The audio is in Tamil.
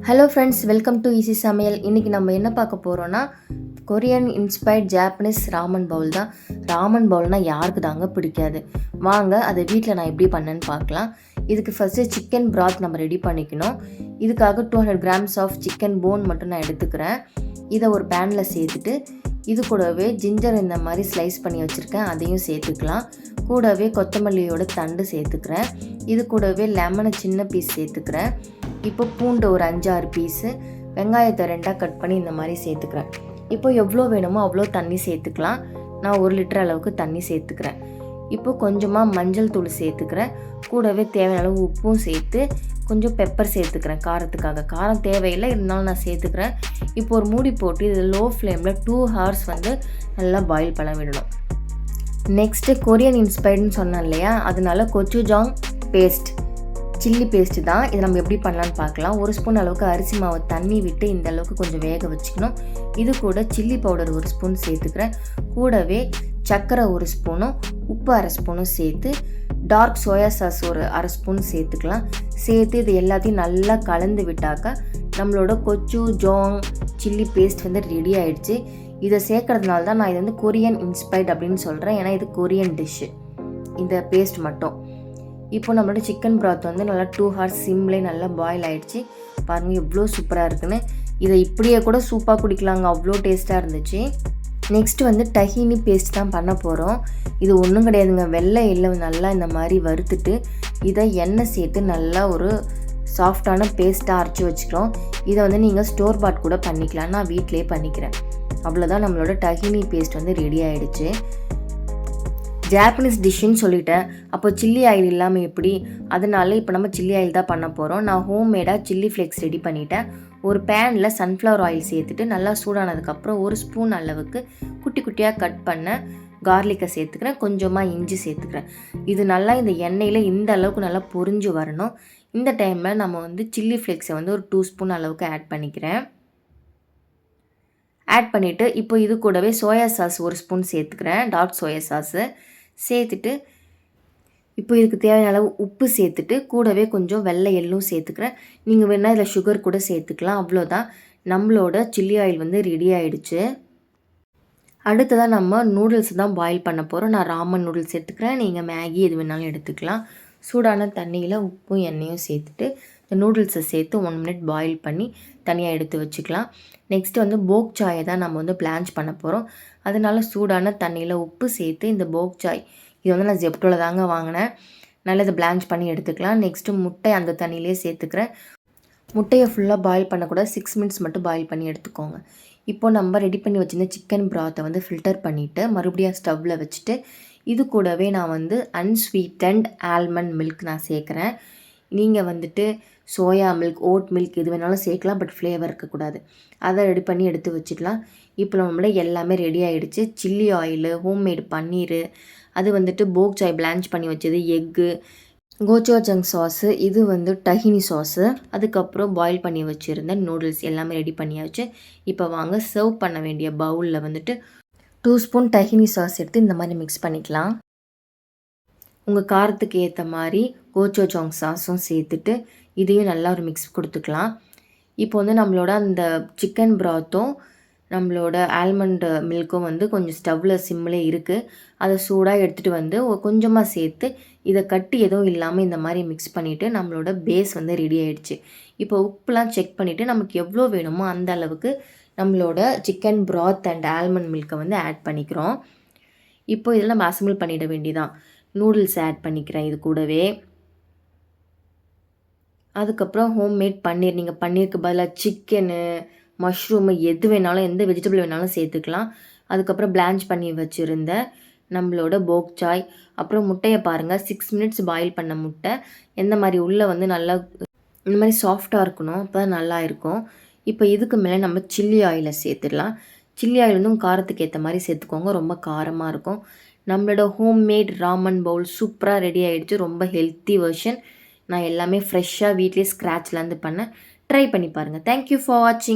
Hello friends, welcome to easy சமையல். இன்றைக்கி நம்ம என்ன பார்க்க போகிறோன்னா Korean inspired Japanese ramen bowl தான். ராமன் பவுல்னால் யாருக்கு தாங்க பிடிக்காது? வாங்க அதை வீட்டில் நான் எப்படி பண்ணேன்னு பார்க்கலாம். இதுக்கு ஃபஸ்ட்டு சிக்கன் ப்ராத் நம்ம ரெடி பண்ணிக்கணும். இதுக்காக 200 கிராம்ஸ் ஆஃப் சிக்கன் போன் மட்டும் நான் எடுத்துக்கிறேன். இதை ஒரு பேனில் சேர்த்துட்டு இது கூடவே ஜிஞ்சர் இந்த மாதிரி ஸ்லைஸ் பண்ணி வச்சுருக்கேன், அதையும் சேர்த்துக்கலாம். கூடவே கொத்தமல்லியோட தண்டு சேர்த்துக்கிறேன். இது கூடவே லெமனை சின்ன பீஸ் சேர்த்துக்கிறேன். இப்போ பூண்டு ஒரு 5-6 பீஸு, வெங்காயத்தை 2ஆக கட் பண்ணி இந்த மாதிரி சேர்த்துக்கிறேன். இப்போ எவ்வளோ வேணுமோ அவ்வளோ தண்ணி சேர்த்துக்கலாம். நான் 1 லிட்டர் அளவுக்கு தண்ணி சேர்த்துக்கிறேன். இப்போ கொஞ்சமாக மஞ்சள் தூள் சேர்த்துக்கிறேன். கூடவே தேவையான அளவு உப்பும் சேர்த்து கொஞ்சம் பெப்பர் சேர்த்துக்கிறேன் காரத்துக்காக. காரம் தேவையில்லை, இருந்தாலும் நான் சேர்த்துக்கிறேன். இப்போ ஒரு மூடி போட்டு இது லோ ஃப்ளேமில் 2 ஹவர்ஸ் நல்லா பாயில் பண்ண விடணும். நெக்ஸ்ட்டு கொரியன் இன்ஸ்பைர்டுன்னு சொன்னேன் இல்லையா, அதனால கோச்சுஜாங் பேஸ்ட், சில்லி பேஸ்ட்டு தான். இதை நம்ம எப்படி பண்ணலான்னு பார்க்கலாம். 1 ஸ்பூன் அளவுக்கு அரிசி மாவு தண்ணி விட்டு இந்த அளவுக்கு கொஞ்சம் வேக வச்சுக்கணும். இது கூட சில்லி பவுடர் 1 ஸ்பூன் சேர்த்துக்கிறேன். கூடவே சர்க்கரை 1 ஸ்பூனும் உப்பு 1/2 ஸ்பூனும் சேர்த்து டார்க் சோயா சாஸ் ஒரு 1/2 ஸ்பூன் சேர்த்துக்கலாம். சேர்த்து இது எல்லாத்தையும் நல்லா கலந்து விட்டாக்கா நம்மளோட கோச்சுஜாங் சில்லி பேஸ்ட் ரெடி ஆகிடுச்சு. இதை சேர்க்கறதுனால தான் நான் இது கொரியன் இன்ஸ்பைர்ட் அப்படின்னு சொல்கிறேன். ஏன்னா இது கொரியன் டிஷ்ஷு, இந்த பேஸ்ட் மட்டும். இப்போ நம்மளோட சிக்கன் ப்ராத் நல்லா 2 ஹவர்ஸ் சிம்லேயே நல்லா பாயில் ஆகிடுச்சு. பாருங்கள் எவ்வளோ சூப்பராக இருக்குன்னு. இதை இப்படியே கூட சூப்பாக குடிக்கலாங்க, அவ்வளோ டேஸ்ட்டாக இருந்துச்சு. நெக்ஸ்ட்டு டஹினி பேஸ்ட் தான் பண்ண போகிறோம். இது ஒன்றும் கிடையாதுங்க, வெள்ளை எள்ளை நல்லா இந்த மாதிரி வறுத்துட்டு இதை எண்ணெய் சேர்த்து நல்லா ஒரு சாஃப்டான பேஸ்ட்டாக அரைச்சி வச்சுக்கிறோம். இதை நீங்கள் ஸ்டோர் பாட் கூட பண்ணிக்கலாம், நான் வீட்டிலே பண்ணிக்கிறேன். அவ்வளோதான், நம்மளோட டஹினி பேஸ்ட் ரெடி ஆகிடுச்சு. ஜாப்பனீஸ் டிஷ்ஷுன்னு சொல்லிட்டேன், அப்போ சில்லி ஆயில் இல்லாமல் எப்படி? அதனால இப்போ நம்ம சில்லி ஆயில் தான் பண்ண போகிறோம். நான் ஹோம்மேடாக சில்லி ஃப்ளேக்ஸ் ரெடி பண்ணிட்டேன். ஒரு பேனில் சன்ஃப்ளவர் ஆயில் சேர்த்துட்டு நல்லா சூடானதுக்கப்புறம் 1 ஸ்பூன் அளவுக்கு குட்டி குட்டியாக கட் பண்ண கார்லிக்கை சேர்த்துக்கிறேன். கொஞ்சமாக இஞ்சி சேர்த்துக்கிறேன். இது நல்லா இந்த எண்ணெயில் இந்த அளவுக்கு நல்லா பொரிஞ்சு வரணும். இந்த டைமில் நம்ம சில்லி ஃப்ளேக்ஸை ஒரு 2 ஸ்பூன் அளவுக்கு ஆட் பண்ணிக்கிறேன். ஆட் பண்ணிவிட்டு இப்போ இது கூடவே சோயா சாஸ் 1 ஸ்பூன் சேர்த்துக்கிறேன், டார்க் சோயா சாஸு சேர்த்துட்டு இப்போ இதுக்கு தேவையான அளவு உப்பு சேர்த்துட்டு கூடவே கொஞ்சம் வெள்ளை எள்ளும் சேர்த்துக்கிறேன். நீங்கள் வேணால் இதில் சுகர் கூட சேர்த்துக்கலாம். அவ்வளோதான், நம்மளோட சில்லி ஆயில் ரெடி ஆகிடுச்சு. அடுத்ததாக நம்ம நூடுல்ஸ் தான் பாயில் பண்ண போகிறோம். நான் ராமன் நூடுல்ஸ் எடுத்துக்கிறேன், நீங்கள் மேகி எது வேணாலும் எடுத்துக்கலாம். சூடான தண்ணியில் உப்பும் எண்ணெயும் சேர்த்துட்டு இந்த நூடுல்ஸை சேர்த்து 1 மினிட் பாயில் பண்ணி தனியாக எடுத்து வச்சுக்கலாம். நெக்ஸ்ட்டு போக் சாயை தான் நம்ம பிளான்ச் பண்ண போகிறோம். அதனால சூடான தண்ணியில் உப்பு சேர்த்து இந்த போக் சாய் இது நான் ஜெப்டோவில் தாங்க வாங்கினேன். நல்லா இதை பிளான்ச் பண்ணி எடுத்துக்கலாம். நெக்ஸ்ட்டு முட்டை அந்த தண்ணியிலே சேர்த்துக்கிறேன். முட்டையை ஃபுல்லாக பாயில் பண்ணக்கூடாது, 6 மினிட்ஸ் மட்டும் பாயில் பண்ணி எடுத்துக்கோங்க. இப்போ நம்ம ரெடி பண்ணி வச்சுருந்த சிக்கன் ப்ராத்தை ஃபில்டர் பண்ணிவிட்டு மறுபடியும் ஸ்டவ்வில் வச்சுட்டு இது கூடவே நான் அன்ஸ்வீட்டன்ட் ஆல்மண்ட் மில்க் நான் சேர்க்குறேன். நீங்கள் சோயா மில்க், ஓட் மில்க் எது வேணாலும் சேர்க்கலாம், பட் ஃப்ளேவர் இருக்கக்கூடாது. அதை ரெடி பண்ணி எடுத்து வச்சுக்கலாம். இப்போ நம்மள எல்லாமே ரெடி ஆகிடுச்சு. சில்லி ஆயிலு, ஹோம்மேடு பன்னீர், அது போக் சாய் பிளான்ச் பண்ணி வச்சது, எக்கு, கோச்சுஜாங் சாஸு, இது டஹினி சாஸு, அதுக்கப்புறம் பாயில் பண்ணி வச்சுருந்த நூடுல்ஸ் எல்லாமே ரெடி பண்ணியாச்சு. இப்போ வாங்க சர்வ் பண்ண வேண்டிய பவுலில் 2 ஸ்பூன் டஹினி சாஸ் எடுத்து இந்த மாதிரி மிக்ஸ் பண்ணிக்கலாம். உங்கள் காரத்துக்கு ஏற்ற மாதிரி கோச்சுஜாங் சாஸும் சேர்த்துட்டு இதையும் நல்லா ஒரு மிக்ஸ் கொடுத்துக்கலாம். இப்போ நம்மளோட அந்த சிக்கன் ப்ராத்தும் நம்மளோட ஆல்மண்ட் மில்க்கும் கொஞ்சம் ஸ்டவ்வில் சிம்மில் இருக்குது. அதை சூடாக எடுத்துகிட்டு கொஞ்சமாக சேர்த்து இதை கட்டி எதுவும் இல்லாமல் இந்த மாதிரி மிக்ஸ் பண்ணிவிட்டு நம்மளோட பேஸ் ரெடி ஆகிடுச்சு. இப்போ உப்புலாம் செக் பண்ணிவிட்டு நமக்கு எவ்வளோ வேணுமோ அந்த அளவுக்கு நம்மளோட சிக்கன் ப்ராத் அண்ட் ஆல்மண்ட் மில்க்கை ஆட் பண்ணிக்கிறோம். இப்போ இதெல்லாம் நம்ம அசம்பிள் பண்ணிட வேண்டியதான். நூடுல்ஸ் ஆட் பண்ணிக்கிறேன் இது கூடவே. அதுக்கப்புறம் ஹோம்மேட் பன்னீர், நீங்கள் பன்னீருக்கு பதிலாக சிக்கனு, மஷ்ரூமு எது வேணாலும், எந்த வெஜிடபிள் வேணாலும் சேர்த்துக்கலாம். அதுக்கப்புறம் பிளான்ச் பண்ணி வச்சுருந்த நம்மளோட போக் சாய், அப்புறம் முட்டையை பாருங்கள், 6 மினிட்ஸ் பாயில் பண்ண முட்டை எந்த மாதிரி உள்ளே நல்லா இந்த மாதிரி சாஃப்டாக இருக்கணும், அப்போ தான் நல்லா இருக்கும். இப்போ இதுக்கு மேலே நம்ம சில்லி ஆயிலை சேர்த்துடலாம். சில்லி ஆயில் காரத்துக்கு ஏற்ற மாதிரி சேர்த்துக்கோங்க, ரொம்ப காரமாக இருக்கும். நம்மளோட ஹோம்மேட் ராமன் பவுல் சூப்பராக ரெடி ஆகிடுச்சு. ரொம்ப ஹெல்த்தி வெர்ஷன். நான் எல்லாமே ஃப்ரெஷ்ஷாக வீட்லேயே ஸ்க்ராட்ச்லேருந்து பண்ணேன். ட்ரை பண்ணி பாருங்கள். தேங்க்யூ ஃபார் வாட்சிங்.